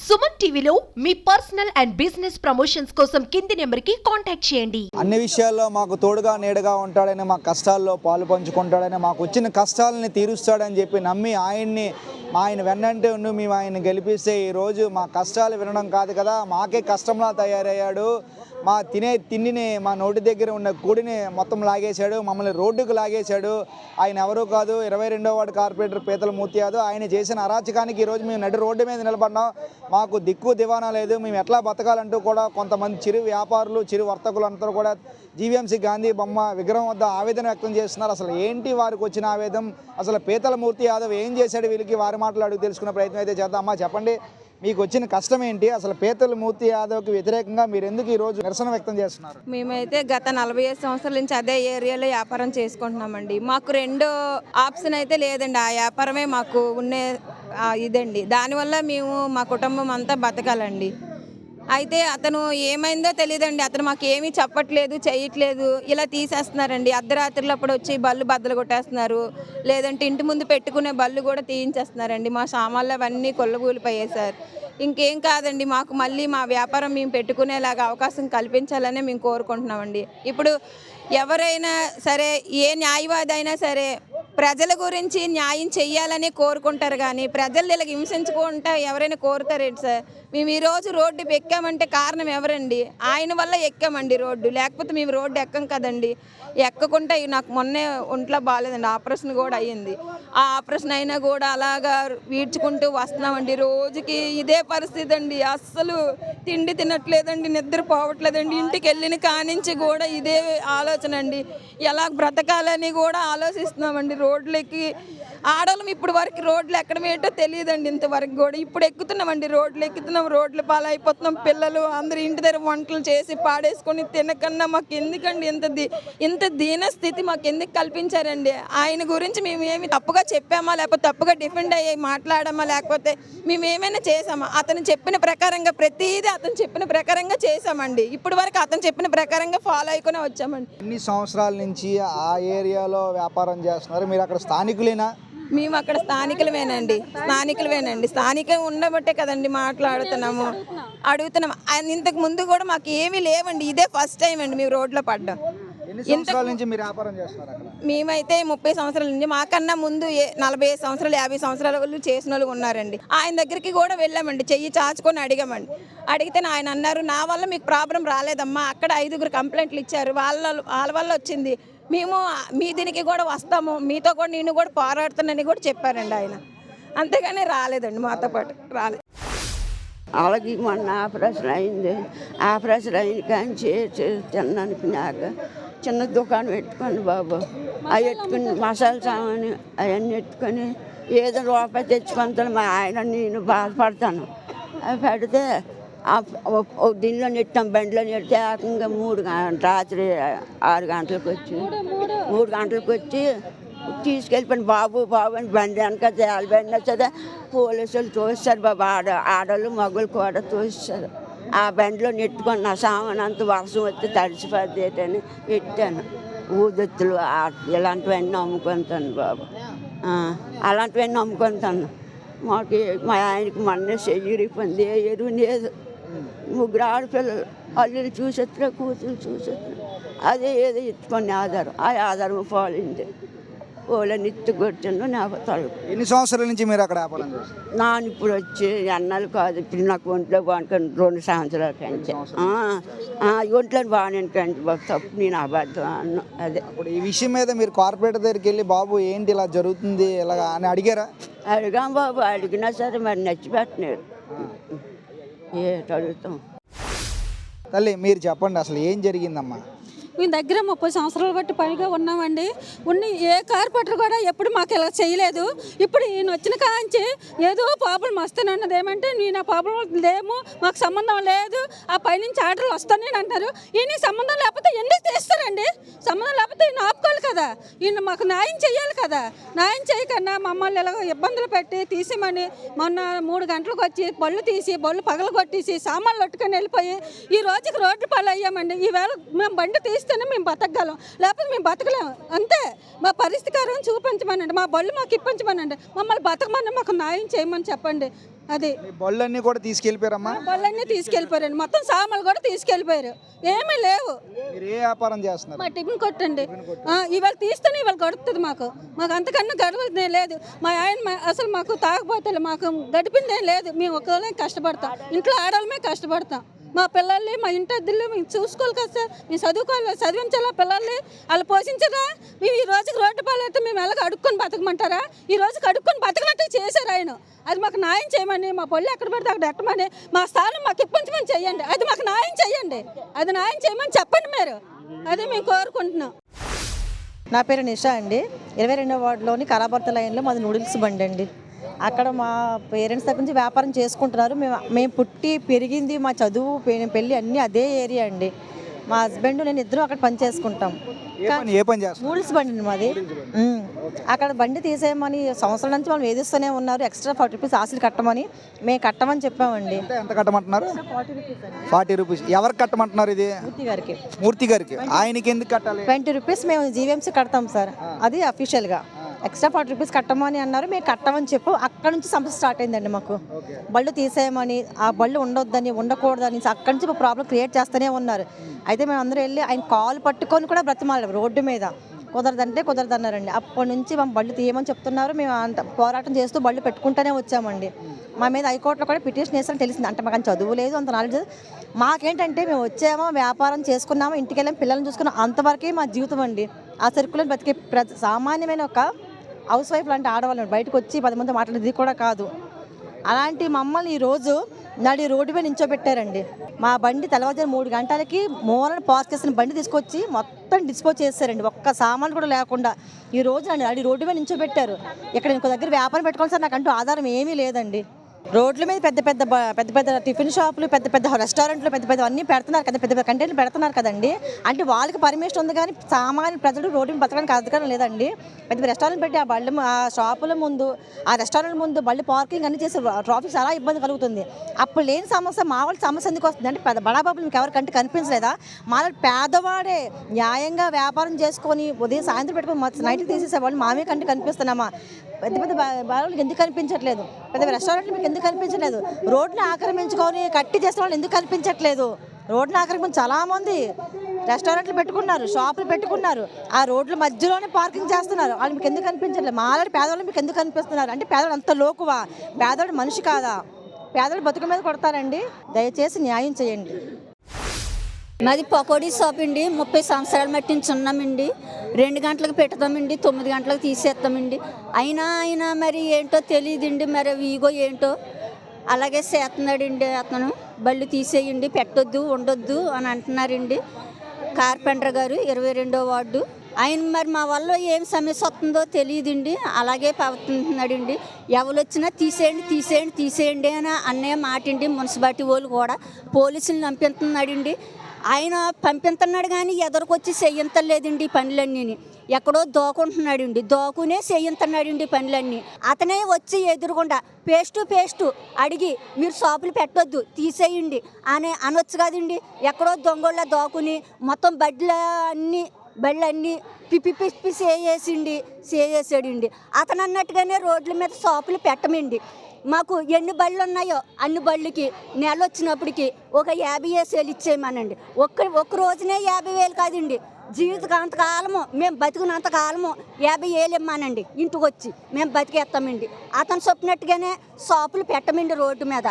సుమన్ టీవీలో మీ personal and business promotions కోసం కింది నెంబర్కి కాంటాక్ట్ చేయండి. అన్ని విషయాల్లో మాకు తోడుగా నీడగా ఉంటాడని, మా కష్టాల్లో పాలు పంచుకుంటాడని, మాకు వచ్చిన కష్టాలని తీరుస్తాడని చెప్పి నమ్మి ఆయన వెన్నంటే ఉండి మేము ఆయన గెలిపిస్తే ఈరోజు మా కష్టాలు వినడం కాదు కదా, మాకే కష్టంలా తయారయ్యాడు. మా తినే తిండిని, మా నోటి దగ్గర ఉన్న కూడిని మొత్తం లాగేశాడు, మమ్మల్ని రోడ్డుకు లాగేశాడు. ఆయన ఎవరూ కాదు, 22వ వార్డు కార్పొరేటర్ పీతల మూర్తి యాదవ్. ఆయన చేసిన అరాచకానికి ఈరోజు మేము నడి రోడ్డు మీద నిలబడినాం. మాకు దిక్కు దివానా లేదు, మేము ఎట్లా బతకాలంటూ కూడా కొంతమంది చిరు వ్యాపారులు, చిరు వర్తకులు అందరూ కూడా జీవీఎంసీ గాంధీ బొమ్మ విగ్రహం వద్ద ఆవేదన వ్యక్తం చేస్తున్నారు. అసలు ఏంటి వారికి వచ్చిన ఆవేదన, అసలు పీతల మూర్తి యాదవ్ ఏం చేశాడు వీళ్ళకి, వారి మాటలు అడుగు తెలుసుకునే ప్రయత్నం అయితే చేద్దాం. అమ్మా చెప్పండి, మీకు వచ్చిన కష్టం ఏంటి? అసలు పీతల మూర్తి యాదవ్కి వ్యతిరేకంగా మీరు ఎందుకు ఈరోజు నిరసన వ్యక్తం చేస్తున్నారు? మేమైతే గత 45 సంవత్సరాల నుంచి అదే ఏరియాలో వ్యాపారం చేసుకుంటున్నామండి. మాకు రెండో ఆప్షన్ అయితే లేదండి, ఆ వ్యాపారమే మాకు ఉండే ఇదండి. దానివల్ల మేము మా కుటుంబం అంతా బతకాలండి. అయితే అతను ఏమైందో తెలియదండి, అతను మాకు ఏమీ చెప్పట్లేదు, చేయట్లేదు, ఇలా తీసేస్తున్నారండి. అర్ధరాత్రులప్పుడు వచ్చి బళ్ళు బద్దలు కొట్టేస్తున్నారు, లేదంటే ఇంటి ముందు పెట్టుకునే బళ్ళు కూడా తీయించేస్తున్నారండి. మా సామాన్లు అవన్నీ కొల్లగూలిపోయాయి సార్. ఇంకేం కాదండి, మాకు మళ్ళీ మా వ్యాపారం మేము పెట్టుకునేలాగా అవకాశం కల్పించాలనే మేము కోరుకుంటున్నామండి. ఇప్పుడు ఎవరైనా సరే, ఏ న్యాయవాది అయినా సరే ప్రజల గురించి న్యాయం చెయ్యాలని కోరుకుంటారు, కానీ ప్రజలు ఇలా హింసించుకుంటా ఎవరైనా కోరుతారేంటి సార్? మేము ఈరోజు రోడ్డు ఎక్కామంటే కారణం ఎవరండి? ఆయన వల్ల ఎక్కామండి రోడ్డు, లేకపోతే మేము రోడ్డు ఎక్కం కదండి. ఎక్కకుండా నాకు మొన్నే ఒంట్లో బాగాలేదండి, ఆపరేషన్ కూడా అయ్యింది. ఆ ఆపరేషన్ అయినా కూడా అలాగా వీడ్చుకుంటూ వస్తున్నామండి. రోజుకి ఇదే పరిస్థితి అండి, అస్సలు తిండి తినట్లేదండి, నిద్ర పోవట్లేదండి. ఇంటికి వెళ్ళిన కానించి కూడా ఇదే ఆలోచన అండి, ఎలా బ్రతకాలని కూడా ఆలోచిస్తున్నామండి. రోడ్లకి ఆడవాళ్ళం ఇప్పుడు వరకు రోడ్లు ఎక్కడం ఏంటో తెలియదండి, ఇంతవరకు కూడా. ఇప్పుడు ఎక్కుతున్నామండి, రోడ్లు ఎక్కుతున్నాం, రోడ్ల పాలైపోతున్నాం. పిల్లలు అందరు ఇంటి దగ్గర వంటలు చేసి పాడేసుకొని తినకన్నా మాకు ఎందుకండి ఇంత దీన స్థితి మాకు ఎందుకు కల్పించారండి? ఆయన గురించి మేము ఏమి తప్పుగా చెప్పామా, లేకపోతే తప్పుగా డిఫెండ్ అయ్యి మాట్లాడామా, లేకపోతే మేము ఏమైనా చేసామా? అతను చెప్పిన ప్రకారంగా ప్రతిదీ అతను చెప్పిన ప్రకారంగా చేసామండి. ఇప్పుడు వరకు అతను చెప్పిన ప్రకారంగా ఫాలో అయిపోయి వచ్చామండి. ఎన్ని సంవత్సరాల నుంచి ఆ ఏరియాలో వ్యాపారం చేస్తున్నారు? మీరు అక్కడ స్థానికులేనా? మేము అక్కడ స్థానికులమేనండి. స్థానికం ఉండబట్టే కదండి మాట్లాడుతున్నాము, అడుగుతున్నాము. ఇంతకు ముందు కూడా మాకు ఏమీ లేవండి, ఇదే ఫస్ట్ టైం అండి మేము రోడ్లో పడ్డాం. మేమైతే 30 సంవత్సరాల నుంచి, మాకన్నా ముందు 45 సంవత్సరాలు 50 సంవత్సరాల వాళ్ళు చేసిన వాళ్ళు ఉన్నారండి. ఆయన దగ్గరికి కూడా వెళ్ళామండి, చెయ్యి చాచుకొని అడిగామండి. అడిగితే ఆయన అన్నారు, నా వల్ల మీకు ప్రాబ్లం రాలేదమ్మా, అక్కడ 5గురు కంప్లైంట్లు ఇచ్చారు, వాళ్ళ వల్ల వచ్చింది, మేము మీ దీనికి కూడా వస్తాము, మీతో కూడా నేను కూడా పోరాడుతానని కూడా చెప్పారండి ఆయన. అంతేగాని రాలేదండి, మాతో పాటు రాలేదు. అలాగే మొన్న ఆపరేషన్ అయింది. ఆపరేషన్ అయిన కానీ తినడానికి నాకు చిన్న దుకాణం పెట్టుకోండి బాబు, అవి పెట్టుకుని మసాలా సామాను అవన్నీ పెట్టుకొని ఏదో రూపాయి తెచ్చుకుంటాను. మా ఆయన నేను బాధపడతాను. అవి పెడితే దీనిలో నెట్టాం, బండిలో నెడితే ఏకంగా 3 గంటలు, రాత్రి 6 గంటలకు వచ్చి 3 గంటలకు వచ్చి తీసుకెళ్ళిపోయిన బాబు అని బండి వెనక బండి వచ్చేదా పోలీసులు తోస్తారు బాబు, ఆడవాళ్ళు మగవాళ్ళు కూడా తోస్తారు. ఆ బండిలో నెట్టుకొని నా సామాన్ అంత వర్షం వచ్చి తడిసిపోద్దేటని పెట్టాను. ఊదొత్తులు ఇలాంటివన్నీ అమ్ముకుంటాను బాబు, అలాంటివన్నీ అమ్ముకుంటాను. మాకు మా ఆయనకి మొన్న చెయ్యిరిపోయింది, ఏ ఎరువు లేదు. 3 ఆడపిల్లలు, అల్లులు చూసేట్లే, కూతురు చూసేట్లే. అదే ఏదో ఇచ్చుకొని ఆధారం, ఆ ఆధారం పోలింది. ఓళ్ళని కొట్టిండు నా తలుపు. ఎన్ని సంవత్సరాల నుంచి మీరు అక్కడ వ్యాపారం చేస్తారు? నాన్న ఇప్పుడు వచ్చి ఎన్నాళ్ళు కాదు, ఇప్పుడు నాకు ఒంట్లో బాగుంటాను 2 సంవత్సరాల కంచి. ఒంట్లో బాగానే కంచి బాబు, తప్పు నేను అబద్ధం అన్న. అదే ఇప్పుడు ఈ విషయం మీద మీరు కార్పొరేటర్ దగ్గరికి వెళ్ళి, బాబు ఏంటి ఇలా జరుగుతుంది ఇలా అని అడిగారా? అడిగాం బాబు, అడిగినా సరే మరి నచ్చిపెట్టినాడు. అడుగుతాం. తల్లి మీరు చెప్పండి, అసలు ఏం జరిగిందమ్మా? మేము దగ్గర 30 సంవత్సరాలు బట్టి పైగా ఉన్నామండి. ఏ కార్పొరేటర్ కూడా ఎప్పుడు మాకు ఇలా చేయలేదు. ఇప్పుడు ఈయన వచ్చిన కాంచి ఏదో ప్రాబ్లం వస్తానన్నది ఏమంటే, నేను ఆ ప్రాబ్లం లేము, మాకు సంబంధం లేదు, ఆ పైనుంచి ఆర్డర్లు వస్తానని అంటారు. ఈయన సంబంధం లేకపోతే ఎందుకు తీస్తారండి? సంబంధం లేకపోతే ఈయన ఆపుకోవాలి కదా, ఈయన మాకు న్యాయం చేయాలి కదా. న్యాయం చేయకన్నా మమ్మల్ని ఇలా ఇబ్బందులు పెట్టి తీసేమని మొన్న 3 గంటలకు వచ్చి బళ్ళు తీసి బళ్ళు పగలు కొట్టేసి సామాన్లు పట్టుకొని వెళ్ళిపోయి ఈ రోజుకి రోడ్డు పాలు అయ్యామండి. ఈవేళ మేము బండి తీసి తీస్తేనే మేము బతకగలం, లేకపోతే మేము బతకలేము. అంతే. మా పరిస్థితికరం చూపించమనండి, మా బళ్ళు మాకు ఇప్పించమనండి, మమ్మల్ని బతకమని మాకు న్యాయం చేయమని చెప్పండి. అది బళ్ళన్నీ కూడా తీసుకెళ్ళిపోయారమ్మా? బళ్ళన్నీ తీసుకెళ్ళిపోయారండి, మొత్తం సామాన్లు కూడా తీసుకెళ్ళిపోయారు, ఏమీ లేవు. మీరు ఏ వ్యాపారం చేస్తున్నారు? మా టిఫిన్ కొట్టండి. ఇవాళ తీస్తేనే ఇవాళ గడుపుతుంది మాకు, మాకు అంతకన్నా గడుపుదే లేదు. మా ఆయన అసలు మాకు తాగబోతే మాకు గడిపిందేం లేదు. మేము ఒకళ్ళే కష్టపడతాం, ఇంట్లో ఆడవాళ్ళమే కష్టపడతాం. మా పిల్లల్ని మా ఇంటి అద్దెలు మేము చూసుకోవాలి కదా సార్, మేము చదువుకోవాలి, చదివించాలా పిల్లల్ని, వాళ్ళు పోషించరా. మేము ఈ రోజుకి రోడ్డు పాలైతే మేము ఎలాగ అడుక్కొని బతకమంటారా? ఈ రోజుకి అడుక్కొని బతకనట్టు చేశారు ఆయన. అది మాకు న్యాయం చేయమని, మా పళ్ళు ఎక్కడ పెడితే అక్కడ ఎట్టమని, మా స్థానం మాకు ఇప్పించమని చెయ్యండి. అది మాకు న్యాయం చెయ్యండి, అది న్యాయం చేయమని చెప్పండి మీరు. అది మేము కోరుకుంటున్నాం. నా పేరు నిషా అండి. 22వ వార్డులోని కరాబర్త లైన్లో మాది నూడిల్స్ బండి అండి. అక్కడ మా పేరెంట్స్ దగ్గర నుంచి వ్యాపారం చేసుకుంటున్నారు. మేము పుట్టి పెరిగింది, మా చదువు పెళ్ళి అన్నీ అదే ఏరియా అండి. మా హస్బెండ్ నేను ఇద్దరు అక్కడ పని చేసుకుంటాం. ఏ పని చేస్తారు? నూడిల్స్ బండి మాది. అక్కడ బండి తీసేయమని సంవత్సరం నుంచి వాళ్ళు వేధిస్తూనే ఉన్నారు. ఎక్స్ట్రా 40 రూపీస్ ఆశలు కట్టమని మేము కట్టమని చెప్పామండి. ఎంత కట్టమంటున్నారు? 40 రూపీస్. ఎవరికి కట్టమంటున్నారు ఇది? మూర్తి గారికి. ఆయనకి ఎందుకు కట్టాలి? 20 రూపీస్ మేము జీవీఎంసీ కడతాం సార్, అది అఫీషియల్గా. ఎక్స్ట్రా 40 రూపీస్ కట్టమని అన్నారు, మేము కట్టమని చెప్పు. అక్కడ నుంచి సమస్య స్టార్ట్ అయిందండి మాకు. బళ్ళు తీసేయమని, ఆ బళ్ళు ఉండొద్దని, ఉండకూడదని అక్కడి నుంచి ప్రాబ్లం క్రియేట్ చేస్తూనే ఉన్నారు. అయితే మేము అందరూ వెళ్ళి ఆయన కాలు పట్టుకొని కూడా బ్రతిమాలారు రోడ్డు మీద. కుదరదంటే కుదరదన్నారండి. అప్పటి నుంచి మేము బళ్ళు తీయమని చెప్తున్నారు. మేము అంత పోరాటం చేస్తూ బళ్ళు పెట్టుకుంటూనే వచ్చామండి. మా మీద హైకోర్టులో కూడా పిటిషన్ వేసారని తెలిసింది. అంటే మాకు చదువు లేదు, అంత నాలెడ్జ్. మాకేంటంటే మేము వచ్చామో, వ్యాపారం చేసుకున్నామో, ఇంటికి వెళ్ళాము, పిల్లల్ని చూసుకున్నాం, అంతవరకే మా జీవితం అండి. ఆ సరుకులను బతికే సామాన్యమైన ఒక హౌస్ వైఫ్ లాంటి ఆడవాళ్ళు బయటకు వచ్చి 10 మంది మాట్లాడేది కూడా కాదు. అలాంటి మమ్మల్ని ఈరోజు నడి రోడ్డు మీద నించోబెట్టారండి. మా బండి తెల్లవారుజాము 3 గంటలకి మూలన పార్క్ చేసిన బండి తీసుకొచ్చి మొత్తం డిస్పోజ్ చేశారండి, ఒక్క సామాన్లు కూడా లేకుండా. ఈ రోజు నన్ను నడి రోడ్డు మీద నించోబెట్టారు. ఇక్కడ ఇంకో దగ్గర వ్యాపారం పెట్టుకోవాలి సార్, నాకంటూ ఆధారం ఏమీ లేదండి. రోడ్ల మీద పెద్ద పెద్ద టిఫిన్ షాపులు, పెద్ద పెద్ద రెస్టారెంట్లు, పెద్ద అన్నీ పెడుతున్నారు కదా, పెద్ద కంటైనర్లు పెడుతున్నారు కదండి. అంటే వాళ్ళకి పర్మిషన్ ఉంది, కానీ సామాన్య ప్రజలు రోడ్డు మీద బతకడానికి అధికారం లేదండి. పెద్ద రెస్టారెంట్ పెట్టి ఆ షాపుల ముందు, ఆ రెస్టారెంట్ ముందు బళ్ళు పార్కింగ్ అన్ని చేసి ట్రాఫిక్ చాలా ఇబ్బంది కలుగుతుంది. అప్పుడు లేని సమస్య మా వాళ్ళ సమస్య ఎందుకు వస్తుంది అంటే, బడాబాబులు మీకు ఎవరికంటే కనిపించలేదా? మా పేదవాడే న్యాయంగా వ్యాపారం చేసుకొని ఉదయం సాయంత్రం పెట్టుకొని నైట్కి తీసేసే వాళ్ళు మామే కంటే కనిపిస్తున్నామా? పెద్ద బాలలకు ఎందుకు కనిపించట్లేదు? పెద్ద రెస్టారెంట్లు మీకు ఎందుకు కనిపించట్లేదు? రోడ్ని ఆక్రమించుకొని కట్టి చేసే వాళ్ళు ఎందుకు కనిపించట్లేదు? రోడ్ని ఆక్రమించి చాలామంది రెస్టారెంట్లు పెట్టుకున్నారు, షాపులు పెట్టుకున్నారు, ఆ రోడ్ల మధ్యలోనే పార్కింగ్ చేస్తున్నారు. వాళ్ళు మీకు ఎందుకు కనిపించట్లేదు? మాలాంటి పేదవాళ్ళు మీకు ఎందుకు కనిపిస్తున్నారు? అంటే పేదవాడు అంత లోకువా? పేదవాడు మనిషి కాదా? పేదవాడు బతుకు మీద కొడతారండి. దయచేసి న్యాయం చేయండి. మాది పకోడీ షాప్ అండి. 30 సంవత్సరాలు మట్టించి ఉన్నామండి. 2 గంటలకు పెడతామండి, 9 గంటలకు తీసేస్తామండి. అయినా మరి ఏంటో తెలియదండి, మరి ఈగో ఏంటో అలాగే చేస్తున్నాడండి. అతను బళ్ళు తీసేయండి, పెట్టొద్దు, ఉండొద్దు అని అంటున్నారండి కార్పెంటర్ గారు, 22వ వార్డు. ఆయన మరి మా వల్ల ఏం సమస్య వస్తుందో తెలియదండి, అలాగే ప్రవర్తిస్తున్నాడండి. ఎవరు వచ్చినా తీసేయండి అని అన్నే మాటండి. మున్సిపాలిటీ వాళ్ళు కూడా పోలీసులు పంపిస్తున్నాడండి. ఆయన పంపిస్తున్నాడు కానీ ఎదురుకొచ్చి చెయ్యించలేదండి పనులన్నీ. ఎక్కడో దోకుంటున్నాడండి, దోకునే చెయ్యించున్నాడండి పనులన్నీ. అతనే వచ్చి ఎదురుకుండా పేస్ట్ అడిగి మీరు షాపులు పెట్టొద్దు, తీసేయండి అని అనొచ్చు కదండి. ఎక్కడో దొంగళ్ళ దోకుని మొత్తం బళ్ళన్నీ పిప్పి చేసేసాడండి. అతను అన్నట్టుగానే రోడ్ల మీద షాపులు పెట్టమండి. మాకు ఎన్ని బళ్ళు ఉన్నాయో అన్ని బళ్ళకి నెల వచ్చినప్పటికి ఒక 50,000 ఇచ్చేయమనండి. ఒక్క రోజునే 50,000 కాదండి, జీవితకాంతకాలము మేము బతికినంతకాలము 50,000 ఇమ్మానండి. ఇంటికి వచ్చి మేము బతికేస్తామండి. అతను చెప్పినట్టుగానే షాపులు పెట్టమండి రోడ్డు మీద.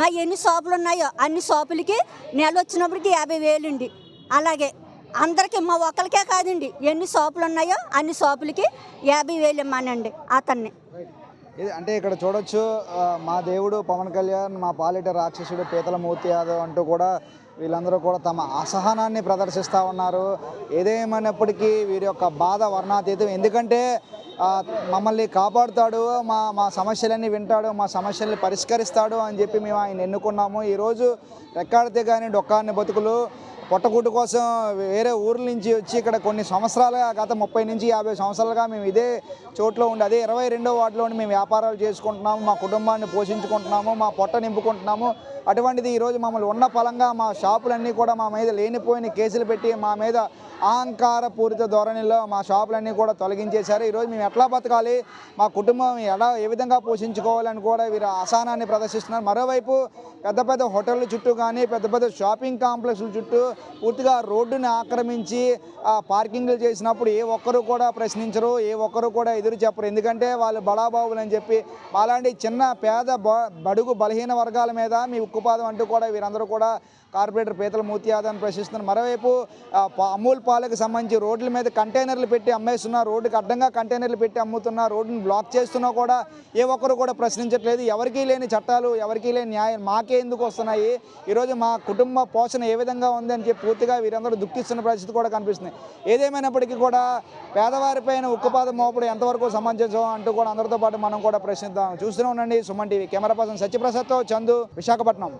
మా ఎన్ని షాపులు ఉన్నాయో అన్ని షాపులకి నెల వచ్చినప్పటికి 50,000 అండి. అలాగే అందరికీ, మా ఒక్కరికే కాదండి, ఎన్ని షాపులు ఉన్నాయో అన్ని షాపులకి 50,000 ఇమ్మానండి అతన్ని. అంటే ఇక్కడ చూడొచ్చు, మా దేవుడు పవన్ కళ్యాణ్, మా పాలిట రాక్షసుడు పీతల మూర్తి యాదవ్ అంటూ కూడా వీళ్ళందరూ కూడా తమ అసహనాన్ని ప్రదర్శిస్తూ ఉన్నారు. ఏదేమైనప్పటికీ వీరి యొక్క బాధ వర్ణాతీతం. ఎందుకంటే మమ్మల్ని కాపాడుతాడు, మా సమస్యలన్నీ వింటాడు, మా సమస్యల్ని పరిష్కరిస్తాడు అని చెప్పి మేము ఆయన ఎన్నుకున్నాము. ఈరోజు రెక్కాడితే కానీ డొక్కాన్ని బతుకులు పొట్టకూటు కోసం వేరే ఊర్ల నుంచి వచ్చి ఇక్కడ కొన్ని సంవత్సరాలుగా గత 30 నుంచి 50 సంవత్సరాలుగా మేము ఇదే చోట్లో ఉండి అదే 22వ వార్డులో ఉండి మేము వ్యాపారాలు చేసుకుంటున్నాము, మా కుటుంబాన్ని పోషించుకుంటున్నాము, మా పొట్ట నింపుకుంటున్నాము. అటువంటిది ఈరోజు మమ్మల్ని ఉన్న పలంగా మా షాపులన్నీ కూడా మా మీద లేనిపోయిన కేసులు పెట్టి మా మీద అహంకార పూరిత ధోరణిలో మా షాపులన్నీ కూడా తొలగించేశారు. ఈరోజు మేము ఎట్లా బతకాలి, మా కుటుంబం ఏ విధంగా పోషించుకోవాలని కూడా వీరు అసహనాన్ని ప్రదర్శిస్తున్నారు. మరోవైపు పెద్ద పెద్ద హోటళ్ళ చుట్టూ కానీ పెద్ద పెద్ద షాపింగ్ కాంప్లెక్స్ల చుట్టూ పూర్తిగా రోడ్డుని ఆక్రమించి పార్కింగ్లు చేసినప్పుడు ఏ ఒక్కరు కూడా ప్రశ్నించరు, ఏ ఒక్కరు కూడా ఎదురు చెప్పరు. ఎందుకంటే వాళ్ళు బడాబాబులు అని చెప్పి అలాంటి చిన్న పేద బడుగు బలహీన వర్గాల మీద మీ ఉక్కుపాదం అంటూ కూడా వీరందరూ కూడా కార్పొరేటర్ పీతల మూర్తి యాదవ్ని ప్రశ్నిస్తున్నారు. మరోవైపు అమూల్ పాలకు సంబంధించి రోడ్ల మీద కంటైనర్లు పెట్టి అమ్మేస్తున్నా, రోడ్డుకి అడ్డంగా కంటైనర్లు పెట్టి అమ్ముతున్నా, రోడ్డుని బ్లాక్ చేస్తున్నా కూడా ఏ ఒక్కరు కూడా ప్రశ్నించట్లేదు. ఎవరికీ లేని చట్టాలు, ఎవరికీ లేని న్యాయం మాకే ఎందుకు వస్తున్నాయి, ఈరోజు మా కుటుంబ పోషణ ఏ విధంగా ఉంది అని చెప్పి పూర్తిగా వీరందరూ దుఃఖిస్తున్న పరిస్థితి కూడా కనిపిస్తుంది. ఏదేమైనప్పటికీ కూడా పేదవారిపైన ఉక్కుపాదం మోపడం ఎంతవరకు సమంజసం అంటూ కూడా అందరితో పాటు మనం కూడా ప్రశ్నిద్దాం. చూస్తూనే ఉండండి సుమన్ టీవీ. కెమెరా పర్సన్ సత్యప్రసాద్తో చందు, విశాఖపట్నం.